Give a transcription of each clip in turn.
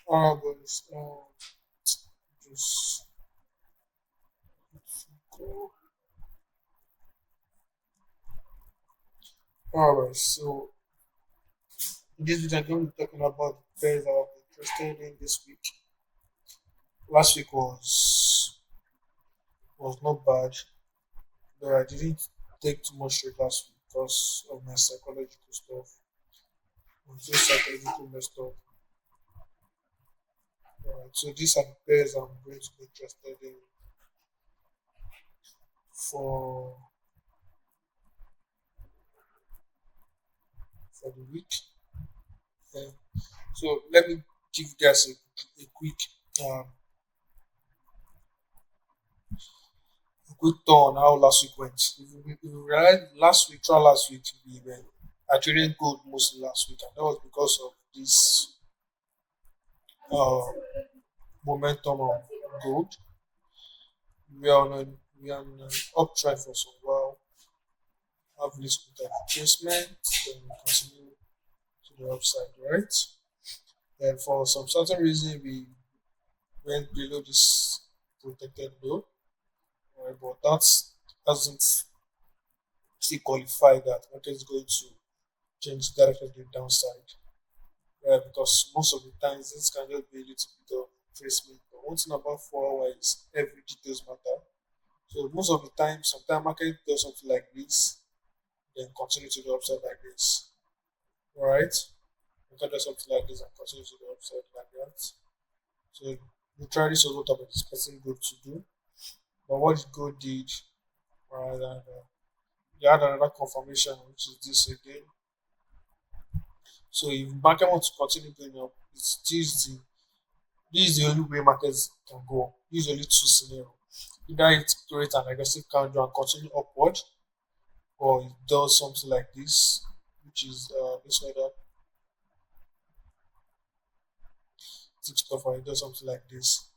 Guys, just go. Alright, so in this video, I'm going to be talking about the pairs that I've been interested in this week. Last week was not bad, but I didn't take too much straight last week because of my psychological stuff. I'm so psychologically messed up. Alright, so these are the pairs I'm going to be interested in for for the week. Yeah. So let me give you guys a quick um, quick thought on how last week went. If you realize throughout last week, we were actually good mostly last week, and that was because of this uh, momentum of gold. We are on we are on an uptrend for some while. Have this bit of retracement, then we continue to the upside, right? Then for some certain reason, we went below this protected low, right? But that doesn't still qualify that market is going to change directly to the downside. Because most of the times this can just be a little bit of retracement. But one thing about 4 hours is every details matter. So most of the time, sometimes market does something like this, then continue to the upside like this. Alright? Market does something like this and continue to the upside like that. So literally this was what I was expecting gold to do. But what gold did, right, and you had another confirmation, which is this again. So if market wants to continue going up, this is the only way markets can go up. This is only two scenarios. Either it creates an aggressive candle and continue upward, or it does something like this, which is this way that tips off, or it does something like this,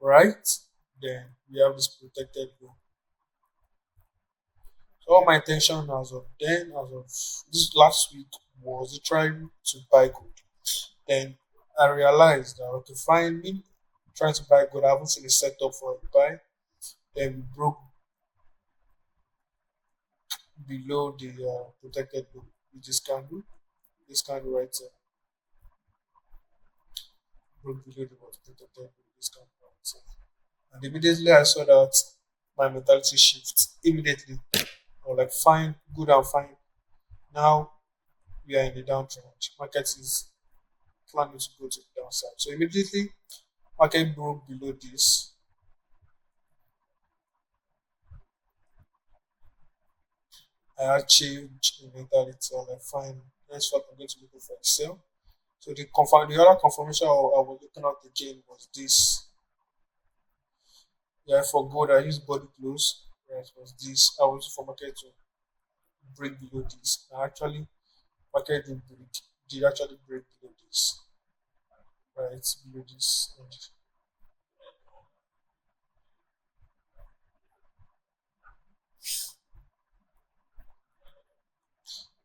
right? Then we have this protected low. So all my intention as of then, as of this last week, was trying to buy gold. Then I realized that okay, fine, me trying to buy gold, I haven't seen a setup for a buy. Then we broke below the protected loop with this candle right there, broke below the what protected loop, this candle right there. And immediately I saw that my mentality shift immediately. I was like, fine, good and fine. Now we are in the downtrend. Market is planning to go to the downside. So immediately market broke below this. I had changed in mentality. I was like, fine, next what I'm going to look for a sell. So the other confirmation I was looking at again was this. Yeah, for gold, I use body close. Right, was this. I was for market to break below this. And actually, market did actually break below this. Right, below this. And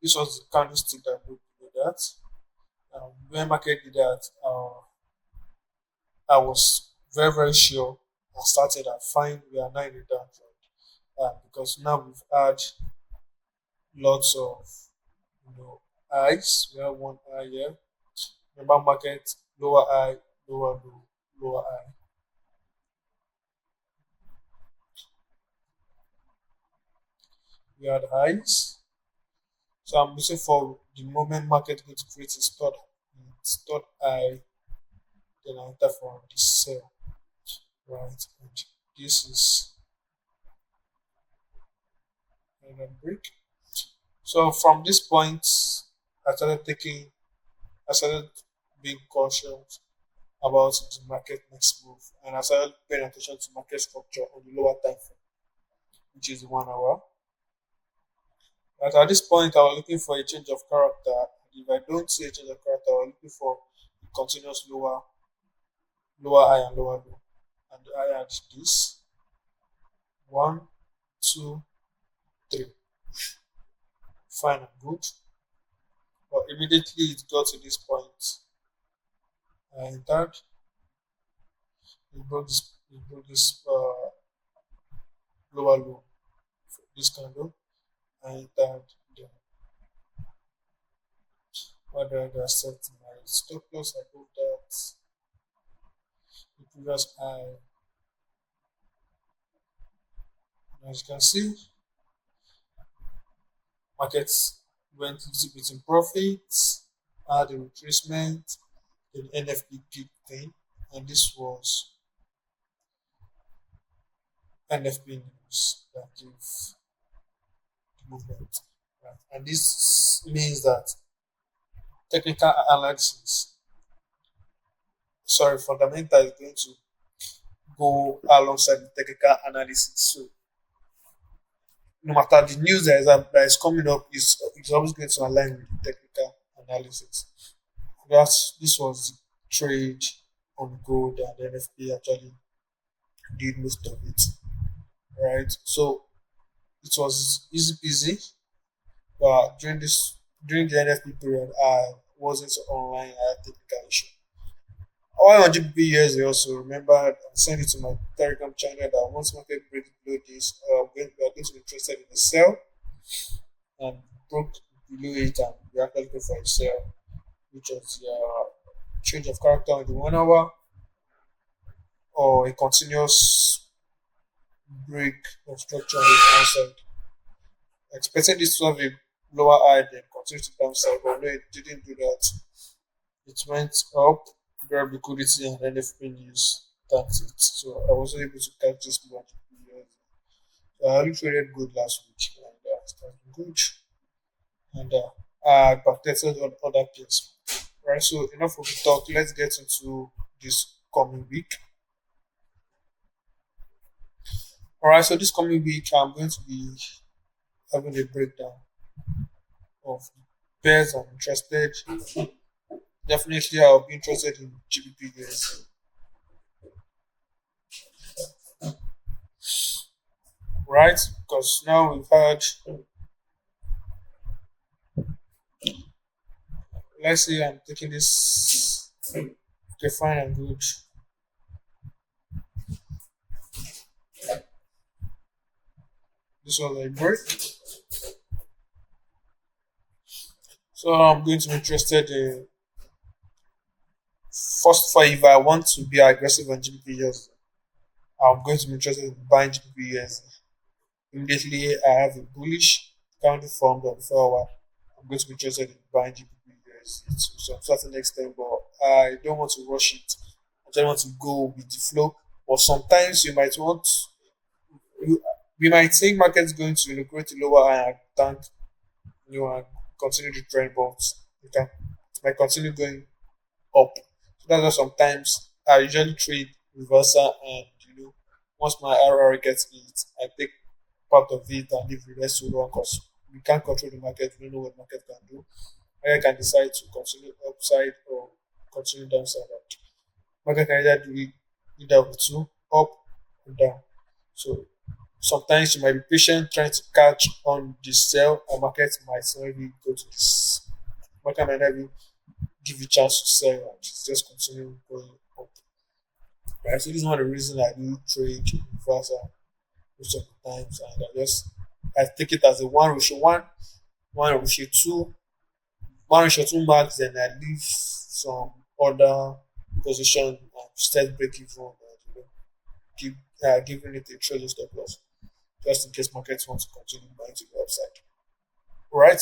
this was the candlestick that broke below that. When market did that, I was very sure I started at fine. We are now in the downtrend. Because now we've had lots of highs. We have one high here. Remember market lower high, lower low, lower high. We had highs. So I'm looking for the moment market going to create its third high, then I enter for the sell, right? And this is another break. So from this point, I started taking, I started being cautious about the market next move, and I started paying attention to market structure on the lower time frame, which is 1 hour. But at this point, I was looking for a change of character. If I don't see a change of character, I was looking for a continuous lower high and lower low. And I had this one, two, three. Fine and good. But immediately it got to this point, And third, it broke this lower low, this candle, and third, the whether I set my stop loss above that the previous high. As you can see, markets went a little bit in profit, had a retracement, then NFP kicked in, and this was NFP news that gave the movement. Right? And this means that technical analysis, sorry, fundamental is going to go alongside the technical analysis. So no matter the news that is coming up, is always going to align with the technical analysis. This was the trade on gold, and the NFP actually did most of it. Right. So it was easy peasy, but during the NFP period I wasn't online, I had technical issue. While on GBP years, also remember I sent it to my Telegram channel that once market break below this, we are going to be interested in the sell, and broke below it, and we actually go for a sell, which was the change of character on the 1 hour, or a continuous break of structure on the downside. Expecting this to have a lower high, then continue to downside, but no, it didn't do that. It went up, grab liquidity, and NFP news. That's it. So I wasn't able to catch this much. So I only traded good last week, and it's been good. And I protected on other pairs. Right. So enough of the talk. Let's get into this coming week. All right. So this coming week, I'm going to be having a breakdown of pairs I'm interested. Definitely, I'll be interested in GBP guys. Right? Because now we've had, let's say I'm taking this, okay, fine and good. This was a break. So I'm going to be interested in, first of all, if I want to be aggressive on GBP years, I'm going to be interested in buying GBP years. Immediately, I have a bullish candle formed on 4 hour. I'm going to be interested in buying GBP years to some certain extent, but I don't want to rush it. I just want to go with the flow. But sometimes you might want, you, we might think market's going to liquidate to lower high and tank, and continue the trend, but it might continue going up. So that's why sometimes I usually trade reversal, and once my RR gets hit, I take part of it and leave the rest to run, because we can't control the market, we don't know what market can do. Market can decide to continue upside or continue downside. Market can either do it either of the two, up or down. So sometimes you might be patient trying to catch on the sell, or market might maybe go to this. Market might not even give you chance to sell, and just continue going up. Right. So this is one of the reasons I do trade reversal most of the times, and I take it as a one ratio two, one ratio two marks, then I leave some other position and start breaking even, and give giving it a trading stop loss just in case markets want to continue buying to the upside. Right.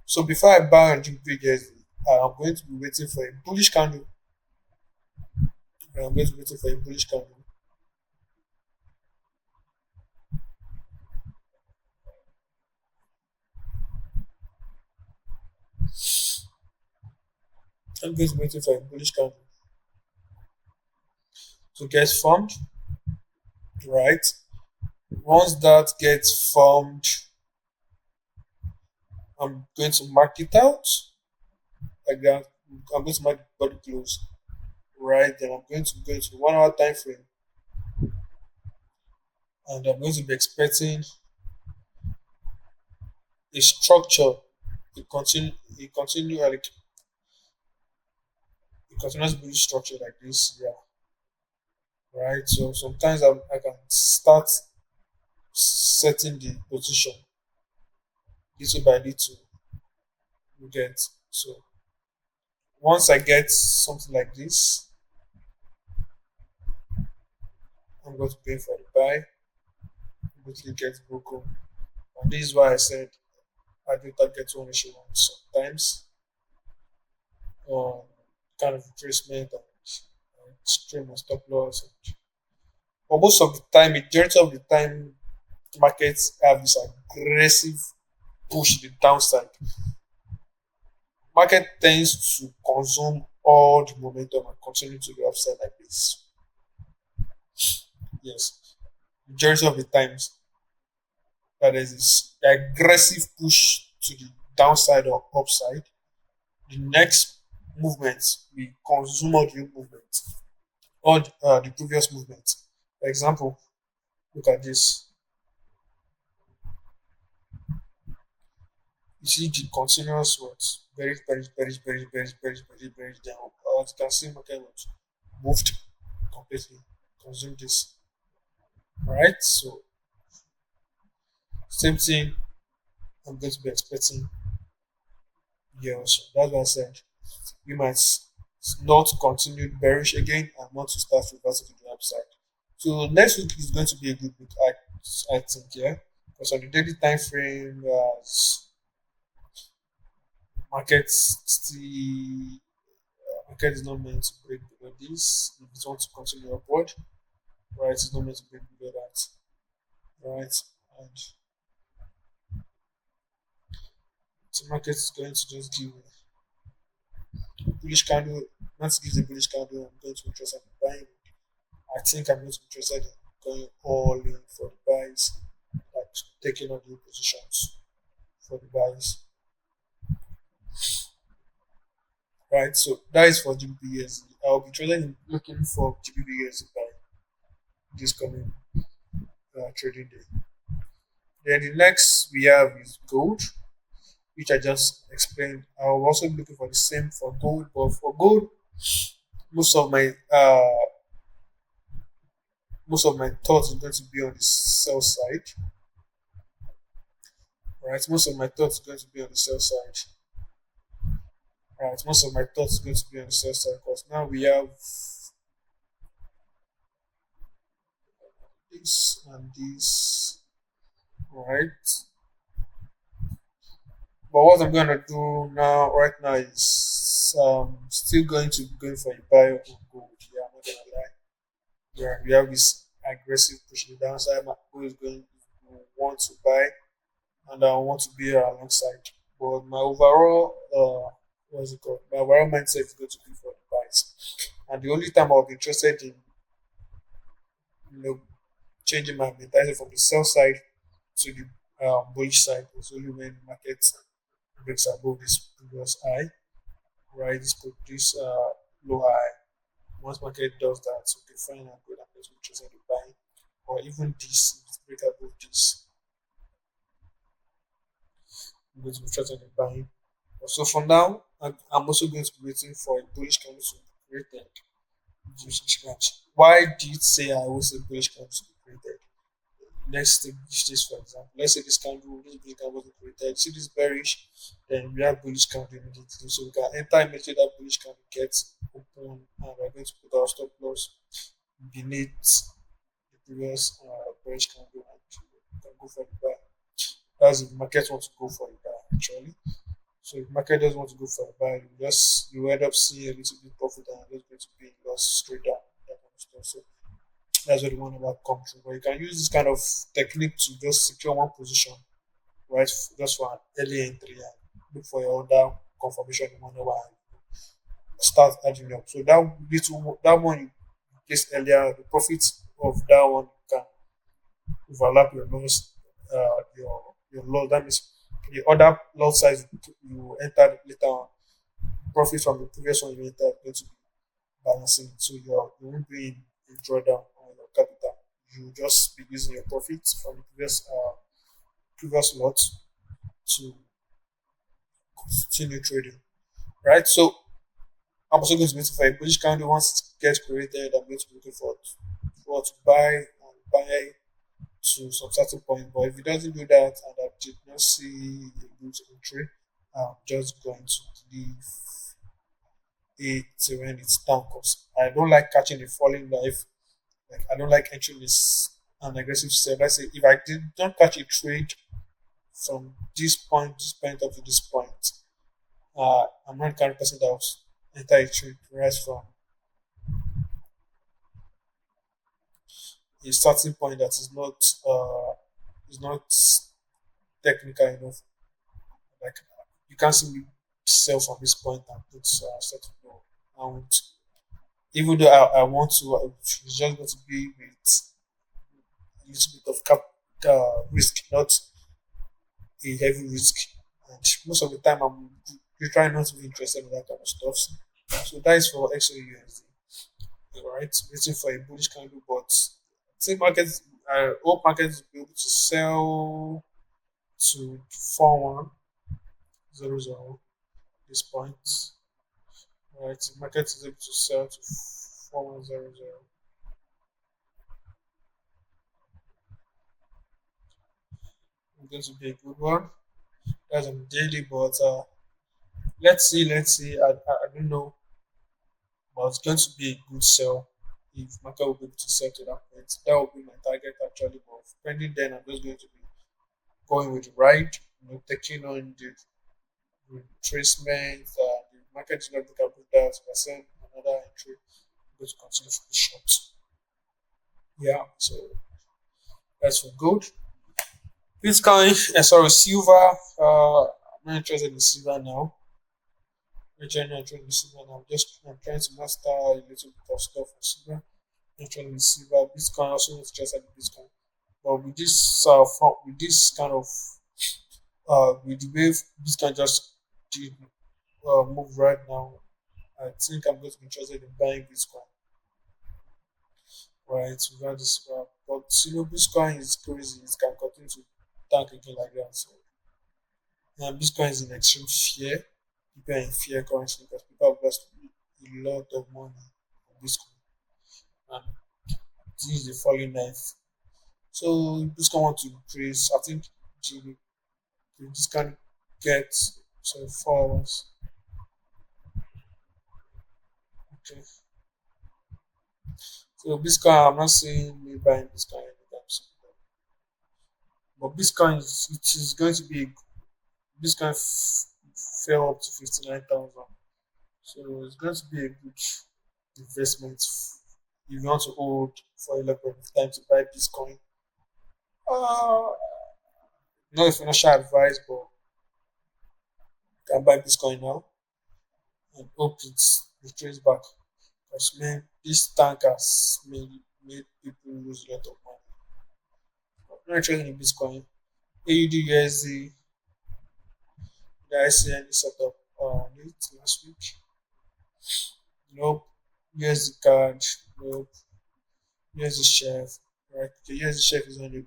So before I buy on GPGSD, I'm going to be waiting for a bullish candle. I'm going to be waiting for a bullish candle. I'm going to be waiting for a bullish candle to get formed. Right. Once that gets formed, I'm going to mark it out like that. I'm going to mark the body close. Right. Then I'm going to go into the 1 hour time frame, and I'm going to be expecting a structure, a continue, like a continuous bullish structure like this, yeah, right? So sometimes I can start setting the position little by little, you get. So once I get something like this, I'm going to pay for the buy, quickly get broken. And this is why I said I do target one issue on sometimes on kind of retracement and stream and stop loss. But most of the time, majority of the time, markets have this aggressive push to the downside. Market tends to consume all the momentum and continue to the upside like this. Yes, majority of the times that there is this aggressive push to the downside or upside. The next movement will consume all the movement, all the previous movement. For example, look at this. You see the continuous words, very down. As you can see, market was moved completely, consumed this. Right? So, same thing I'm going to be expecting here also. That's why I said we might not continue bearish again and want to start reversing to the upside. So, next week is going to be a good week, I think, yeah. Because on the daily time frame, market still market is not meant to break below this. If it wants to continue upward, right, it's not meant to break below that, right? And the market is going to just give a bullish candle. Once it gives a bullish candle, I'm going to be interested in buying. I think I'm going to be interested in going all in for the buys, like taking on new positions for the buys, right? So that is for GBPUSD. I'll be trading looking for GBPUSD by this coming trading day. Then the next we have is gold, which I just explained. I will also be looking for the same for gold, but for gold, most of my uh most of my thoughts is going to be on the sell side. Right, most of my thoughts is going to be on the sell side. Right, most of my thoughts is going to be on the sell side because now we have this and this. Right, but what I'm gonna do now, right now, is still going to be going for a buy of gold. Yeah, I'm not gonna lie. Yeah, we have this aggressive push to the downside. My goal is going to want to buy, and I want to be alongside. But my overall, what's it called? My overall mindset is going to be for the buys. And the only time I'll be interested in, you know, changing my mentality from the sell side to the bullish side is only when the market breaks above this previous high, right? This low high. Once market does that, okay, fine and good. I'm going to be interested in buying, or even this if it break above this, I'm going to be interested in buying. So for now, I'm also going to be waiting for a bullish candle to be created. Bullish candle. Why did you say I always say bullish candle to be created? Let's take this for example. Let's say this bullish candle wasn't created. See this bearish, then we have bullish candle immediately. So we can enter immediately that bullish candle gets open, and we're going to put our stop loss beneath the previous bearish candle, and we can go for the buy. That's if the market wants to go for the buy actually. So if market doesn't want to go for a buy, you end up seeing a little bit profit and just going to be in loss straight down. That kind of stuff. So that's what the one about come through. But you can use this kind of technique to just secure one position, right? Just for an early entry and look for your order confirmation in 1 hour and start adding up. So that one you placed earlier, the profits of that one can overlap your loss, your loss. That means the other lot size you entered later on, profit from the previous one you entered going to be balancing. So you won't be in drawdown on your capital. You just be using your profits from the previous lot to continue trading. Right? So I'm also going to be looking for a bullish candle. Once it gets created, I'm going to be looking for to buy and buy to some certain point. But if it doesn't do that and I did not see a good entry, I'm just going to leave it when it's down because I don't like catching a falling knife. Like I don't like entering this an aggressive sell. Let's say if I did don't catch a trade from this point up to this point, I'm not the kind of person that will enter a trade right from a starting point that is not technical enough. Like you can't see me sell from this point and put certain low. And even though I want to, it's just going to be with a little bit of risk, not a heavy risk. And most of the time, I'm trying not to be interested in that kind of stuff. So that is for XOUSD, right? Waiting for a bullish candle, but say markets, all markets will be able to sell to 4100 this point, right? The market is able to sell to 4100. It's going to be a good one. That's on the daily, but let's see. I don't know, but it's going to be a good sell if market will be able to sell to that point. That will be my target actually. But pending then, I'm just going to be going with the ride, taking on the retracement. The market is not looking at that. I send another entry. I'm going to continue for the short. Yeah, so that's for gold. Bitcoin, sorry, silver. I'm not interested in silver now. I'm trying to silver now. I'm trying to master a little bit of stuff on silver. I'm trying to silver. Bitcoin also not interested in Bitcoin. But with with this kind of with the way Bitcoin just did move right now, I think I'm going to be interested in buying Bitcoin. Right, without this, but Bitcoin is crazy. It can continue to tank again like that. So Bitcoin is in extreme fear. People are in fear currently because people have lost a lot of money on Bitcoin. And this is the falling knife. So Bitcoin want to increase. I think the, this can get so 4 hours. Okay. So Bitcoin, I'm not saying me buying Bitcoin anytime soon. But Bitcoin it is going to be Bitcoin fell up to 59,000. So it's going to be a good investment if you want to hold for a lot of time to buy Bitcoin. Uh, not a financial advice, but you can buy Bitcoin now and hope it trace back. Because man, this tank has made people lose a lot of money. I'm not interested in Bitcoin. AUD USD, did I see any sort of news last week? Nope. USD card, nope. USD chef, right? The USD chef is on the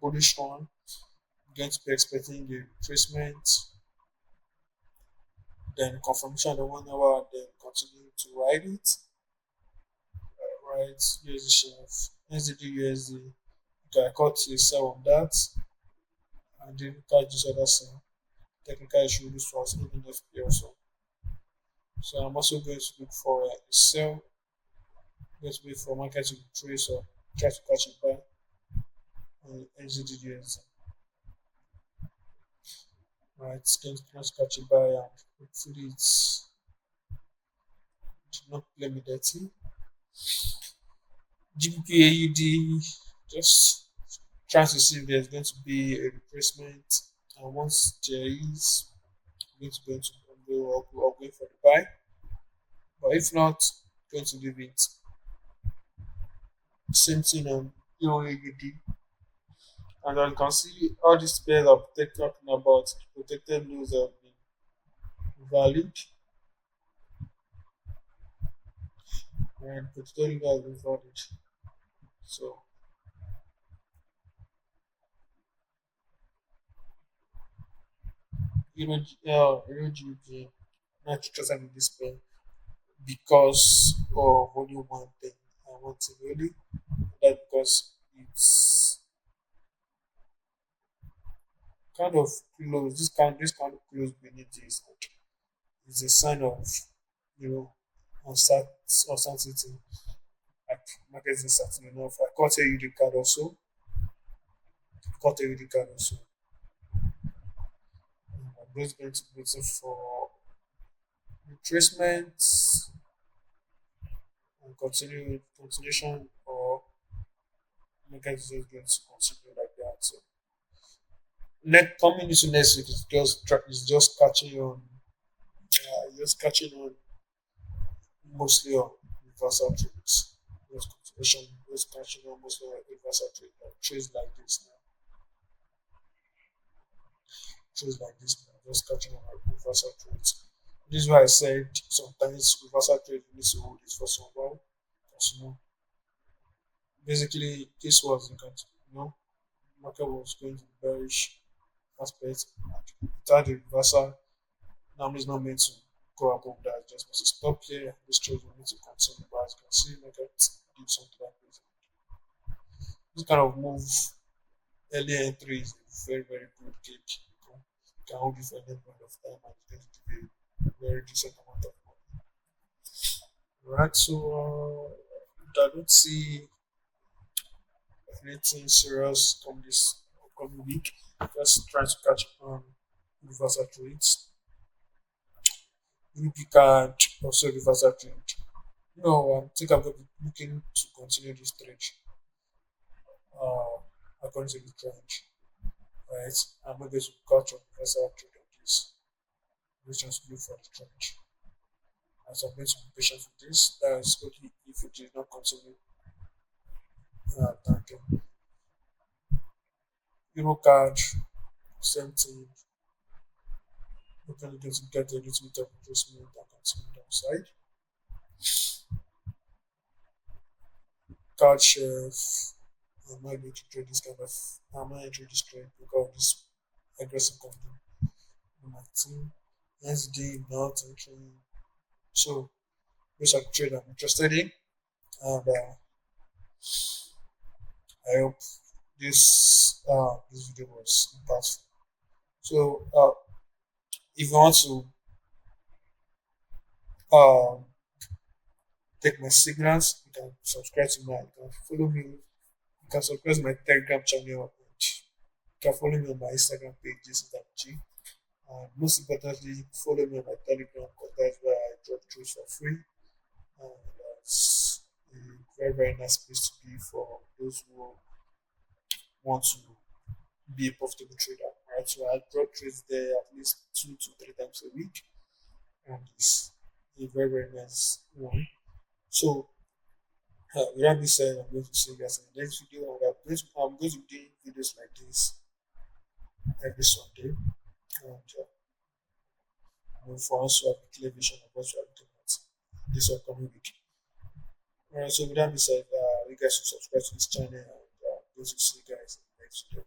bullish one. Going to be expecting the retracement, then confirmation of 1 hour, then continue to ride it. Right, USD chef, NZD USD. Okay, I caught a sell on that. And then catch this other sell. Technical issue, this was even FP also. So I'm also going to look for a sell. Going to wait for market to trace or try to catch it by on NZD USD. Right, it's going to catch it by and hopefully it did not play me dirty. GBP AUD, just trying to see if there's going to be a replacement. And once there is, I'm going to go for the buy. But if not, I'm going to leave it. Same thing on EUAUD. And as you can see, all these pairs are talking about protected lows have been valid. And protected lows have been valid. So, GBP, not just having this pair. because of only one thing. And one thing really, that because it's kind of close. This kind of close beneath is a sign of you know uncertainty. Like market is uncertain enough. I caught a UD card also. Caught a UD card also. I'm just going to put it for retracement and continuation or market is just going to continue like that. So coming into next week is just catching on. Just catching on mostly on universal trades. Just continuation, just catching on mostly on universal trade. Like trades like this now. Trades like this now. Just catching on like universal trades. This is why I said sometimes reversal trade needs to hold it for some while. Because, basically, this was market was going to bearish aspect. Without the reversal, normally it's not meant to go above that. Just must stop here. This trade will need to continue. But as you can see, market did something like this. This kind of move early entry is a very, very good gig. You can hold it for any point of time and it's going to give you a very decent amount of money. Right, so I don't see anything serious come this upcoming week. Just trying to catch up on reversal trades. UP card, also reversal trade. No, I think I'm going to be looking to continue this trade uh, according to the trend. Right, I'm not going to catch on reversal trade on this. I'm just look for the trend. As I'm going to be patient with this, that is only if it did not continue tanking. Euro card, same thing. Hopefully going to get a little bit of adjustment and continue downside. Card chef. I'm not going to trade this kind of. I'm not going to trade this trade because of this aggressive company on my team. SD not entering. So those are the trade I'm interested in, and I hope this video was impactful. So if you want to um, take my signals, you can subscribe to my. You can follow me. You can subscribe to my Telegram channel. And you can follow me on my Instagram page. This is G. And most importantly, follow me on my Telegram because that's where I drop truths for free. And it's a very, very nice place to be for those who want to be a profitable trader. Right? So I drop trades there at least 2 to 3 times a week. And it's a very, very nice one. So with that being said, I'm going to see you guys in the next video. And I'm going to be doing videos like this every Sunday. And for us to have a clear vision of what we are looking at this upcoming week. Alright, so with that being said, you guys should subscribe to this channel and going to see you guys in the next video.